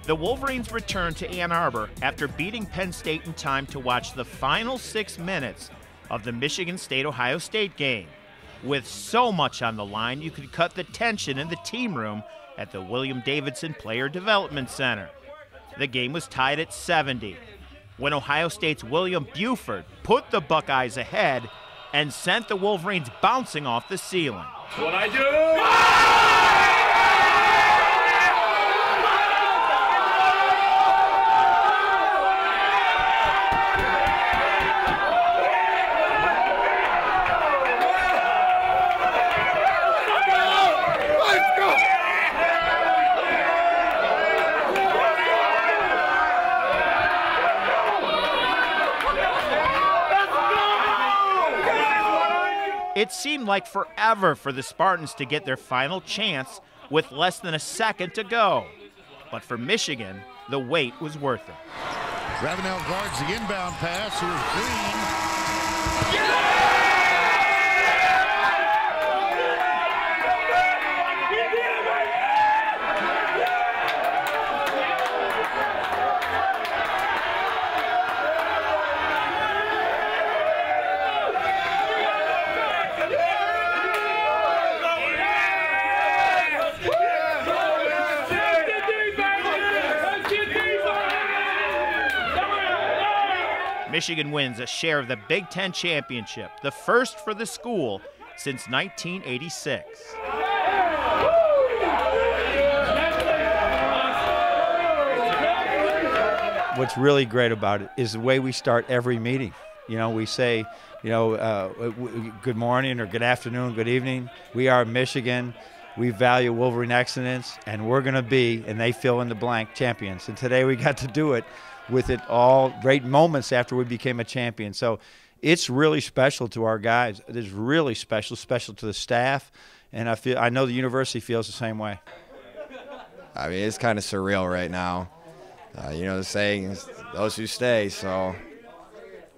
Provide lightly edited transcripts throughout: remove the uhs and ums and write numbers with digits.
The Wolverines returned to Ann Arbor after beating Penn State in time to watch the final 6 minutes of the Michigan State-Ohio State game. With so much on the line, you could cut the tension in the team room at the William Davidson Player Development Center. The game was tied at 70 when Ohio State's William Buford put the Buckeyes ahead and sent the Wolverines bouncing off the ceiling. What I do? It seemed like forever for the Spartans to get their final chance with less than a second to go. But for Michigan, the wait was worth it. Ravenel guards the inbound pass. Here's Green. Yeah! Michigan wins a share of the Big Ten championship, the first for the school since 1986. What's really great about it is the way we start every meeting. You know, we say, good morning or good afternoon, good evening. We are Michigan. We value Wolverine excellence, and we're going to be, and they fill in the blank, champions. And today we got to do it with it all great moments after we became a champion. So it's really special to our guys. It is really special to the staff, and I know the university feels the same way. I mean, it's kind of surreal right now. The saying is those who stay, so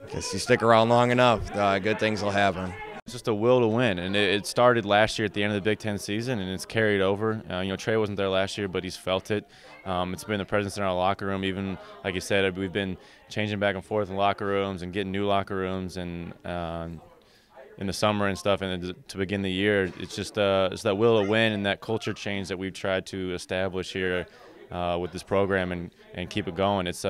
I guess you stick around long enough, good things will happen. It's just a will to win, and it started last year at the end of the Big Ten season, and it's carried over. Trey wasn't there last year, but he's felt it. It's been the presence in our locker room. Even, like you said, we've been changing back and forth in locker rooms and getting new locker rooms and in the summer and stuff. And to begin the year, it's just it's that will to win and that culture change that we've tried to establish here with this program and keep it going. It's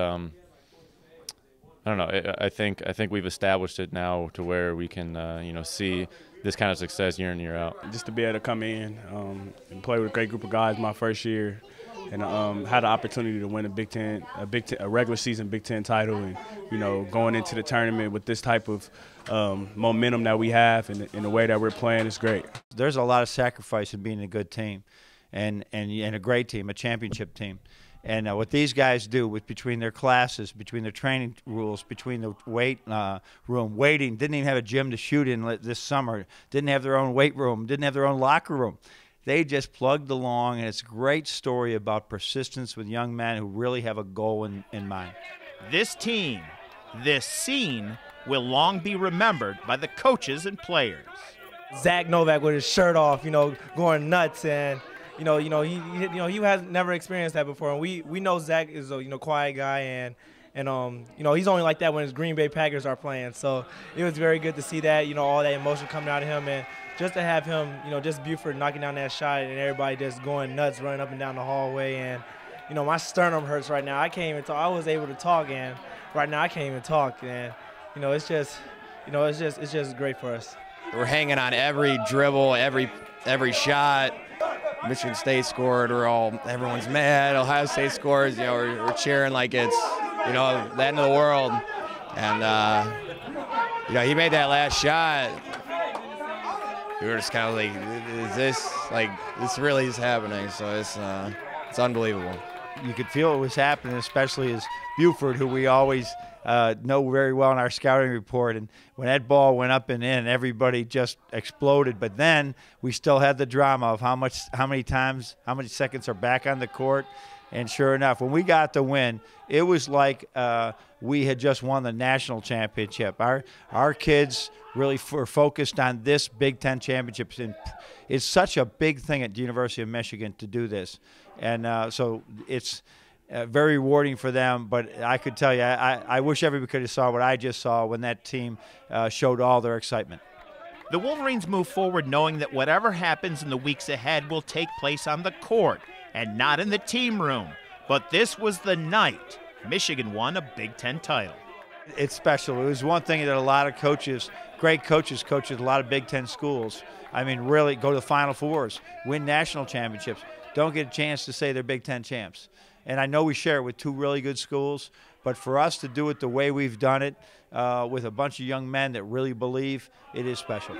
I don't know. I think we've established it now to where we can see this kind of success year in year out. Just to be able to come in and play with a great group of guys my first year, and had the opportunity to win a regular season Big Ten title, and going into the tournament with this type of momentum that we have and the way that we're playing is great. There's a lot of sacrifice in being a good team, and a great team, a championship team. And what these guys do between their classes, between their training rules, between the weight room, waiting, didn't even have a gym to shoot in this summer, didn't have their own weight room, didn't have their own locker room. They just plugged along, and it's a great story about persistence with young men who really have a goal in mind. This team, this scene, will long be remembered by the coaches and players. Zach Novak with his shirt off, going nuts, and he has never experienced that before. And we know Zach is a quiet guy, and he's only like that when his Green Bay Packers are playing. So it was very good to see that, all that emotion coming out of him, and just to have him, just Buford knocking down that shot and everybody just going nuts, running up and down the hallway. And my sternum hurts right now. I can't even talk. I was able to talk, and right now I can't even talk. And it's just great for us. We're hanging on every dribble, every shot. Michigan State scored. Everyone's mad. Ohio State scores. We're cheering like it's the end of the world. And he made that last shot. We were just kind of like, this really is happening? So it's unbelievable. You could feel it was happening, especially as Buford, who we always know very well in our scouting report. And when that ball went up and in, everybody just exploded. But then we still had the drama of how many seconds are back on the court. And sure enough, when we got the win, it was like we had just won the national championship. Our kids really were focused on this Big Ten championship. And it's such a big thing at the University of Michigan to do this. And so very rewarding for them. But I could tell you, I wish everybody could have saw what I just saw when that team showed all their excitement. The Wolverines move forward knowing that whatever happens in the weeks ahead will take place on the court and not in the team room. But this was the night Michigan won a Big Ten title. It's special. It was one thing that a lot of coaches, great coaches, coaches a lot of Big Ten schools, I mean, really go to the Final Fours, win national championships, don't get a chance to say they're Big Ten champs. And I know we share it with two really good schools, but for us to do it the way we've done it with a bunch of young men that really believe, it is special.